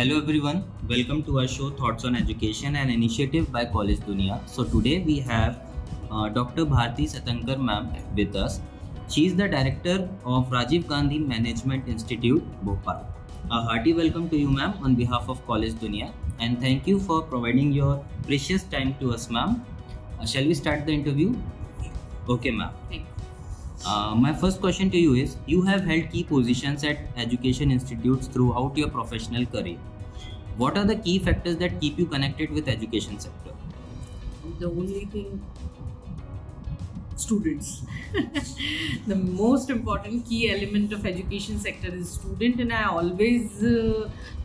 Hello everyone, welcome to our show Thoughts on Education, an initiative by College Dunia. So today we have Dr. Bharti Satankar ma'am with us. She is the director of Rajiv Gandhi Management Institute, Bhopal. A hearty welcome to you ma'am on behalf of College Dunia, and thank you for providing your precious time to us ma'am. Shall we start the interview? Okay ma'am. Thanks. My first question to you is, you have held key positions at education institutes throughout your professional career. What are the key factors that keep you connected with education sector? The only thing, students. The most important key element of education sector is student, and I always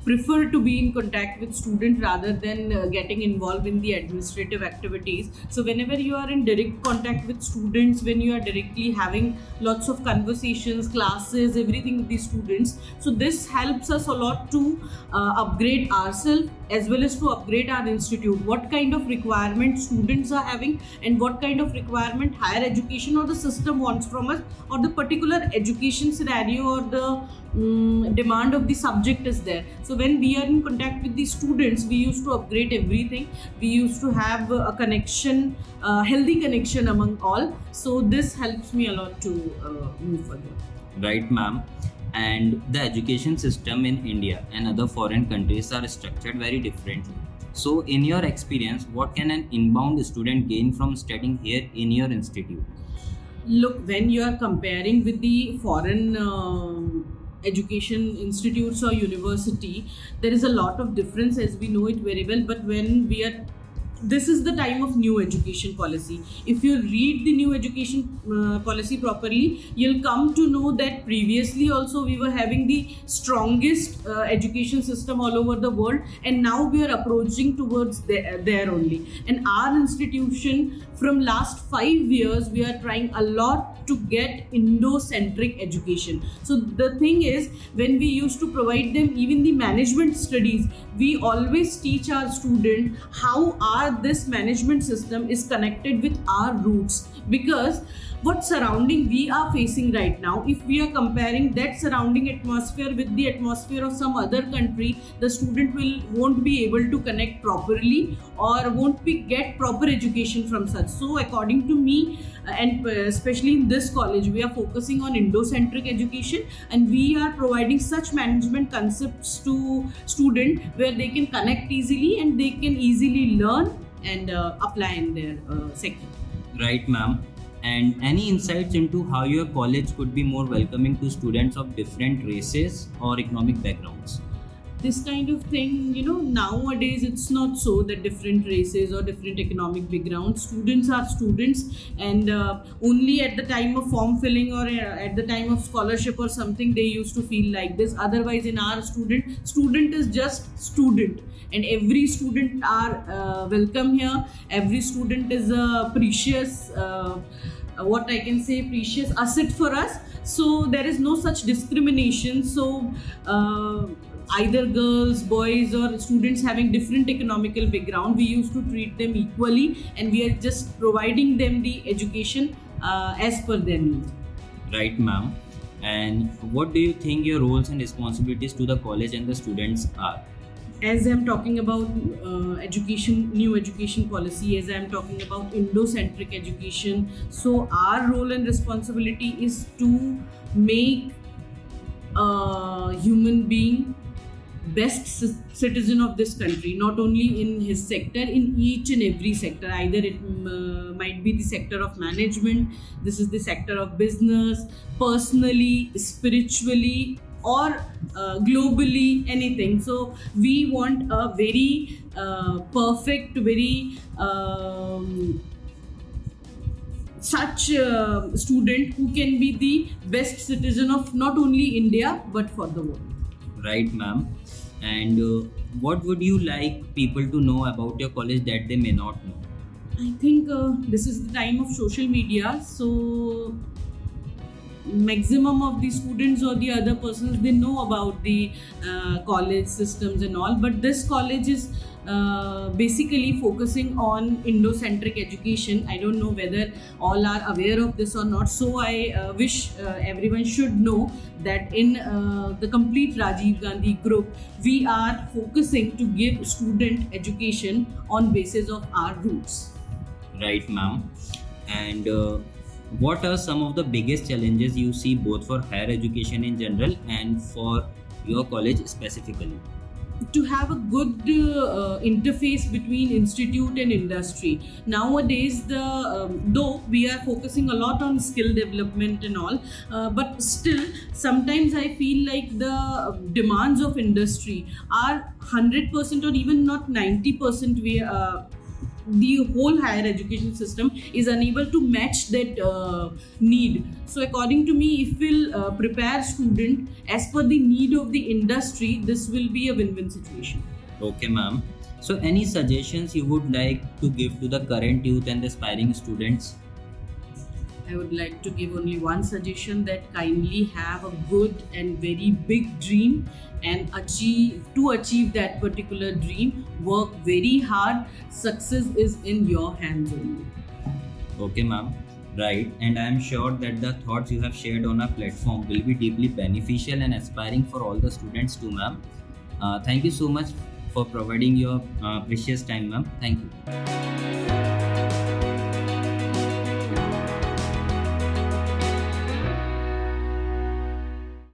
prefer to be in contact with student rather than getting involved in the administrative activities. So whenever you are in direct contact with students, when you are directly having lots of conversations, classes, everything with the students, so this helps us a lot to upgrade ourselves as well as to upgrade our institute. What kind of requirement students are having and what kind of requirement higher education or the system wants from us, or the particular education scenario or the demand of the subject is there. So when we are in contact with the students, we used to upgrade everything. We used to have a connection, healthy connection among all. So this helps me a lot to move further. Right ma'am. And the education system in India and other foreign countries are structured very differently. So in your experience, what can an inbound student gain from studying here in your institute? Look, when you are comparing with the foreign education institutes or university, there is a lot of difference, as we know it very well. But when we are, this is the time of new education policy. If you read the new education policy properly, you'll come to know that previously also we were having the strongest education system all over the world, and now we are approaching towards there only. And our institution, from last 5 years, we are trying a lot to get Indo-centric education. So the thing is, when we used to provide them even the management studies, we always teach our student how this management system is connected with our roots, because what surrounding we are facing right now, if we are comparing that surrounding atmosphere with the atmosphere of some other country, the student won't be able to connect properly or won't get proper education from such. So according to me, and especially in this college, we are focusing on Indo-centric education, and we are providing such management concepts to students where they can connect easily and they can easily learn and apply in their sector. Right ma'am. And any insights into how your college could be more welcoming to students of different races or economic backgrounds? This kind of thing, nowadays it's not so that different races or different economic backgrounds, students are students, and only at the time of form filling or at the time of scholarship or something they used to feel like this. Otherwise, in our student is just student, and every student are welcome here. Every student is a precious what I can say, precious asset for us. So there is no such discrimination. So either girls, boys, or students having different economical background, we used to treat them equally, and we are just providing them the education as per their needs. Right ma'am. And what do you think your roles and responsibilities to the college and the students are? As I'm talking about new education policy, as I'm talking about Indo-centric education, so our role and responsibility is to make a human being best citizen of this country, not only in his sector, in each and every sector. Either it might be the sector of management, this is the sector of business, personally, spiritually, or globally, anything. So we want a very perfect, very such student who can be the best citizen of not only India but for the world. Right ma'am. And what would you like people to know about your college that they may not know? I think this is the time of social media, so maximum of the students or the other persons, they know about the college systems and all, but this college is basically focusing on Indo-centric education. I don't know whether all are aware of this or not, so I wish everyone should know that in the complete Rajiv Gandhi group, we are focusing to give student education on basis of our roots. Right, ma'am. And what are some of the biggest challenges you see both for higher education in general and for your college specifically? To have a good interface between institute and industry. Nowadays, though we are focusing a lot on skill development and all, but still sometimes I feel like the demands of industry are 100% or even not 90%. The whole higher education system is unable to match that need. So according to me, if we'll prepare student as per the need of the industry, this will be a win-win situation. Okay, ma'am. So, any suggestions you would like to give to the current youth and aspiring students? I would like to give only one suggestion, that kindly have a good and very big dream and achieve that particular dream. Work very hard. Success is in your hands only. Okay, ma'am. Right, and I am sure that the thoughts you have shared on our platform will be deeply beneficial and aspiring for all the students too, ma'am. Thank you so much for providing your precious time, ma'am. Thank you.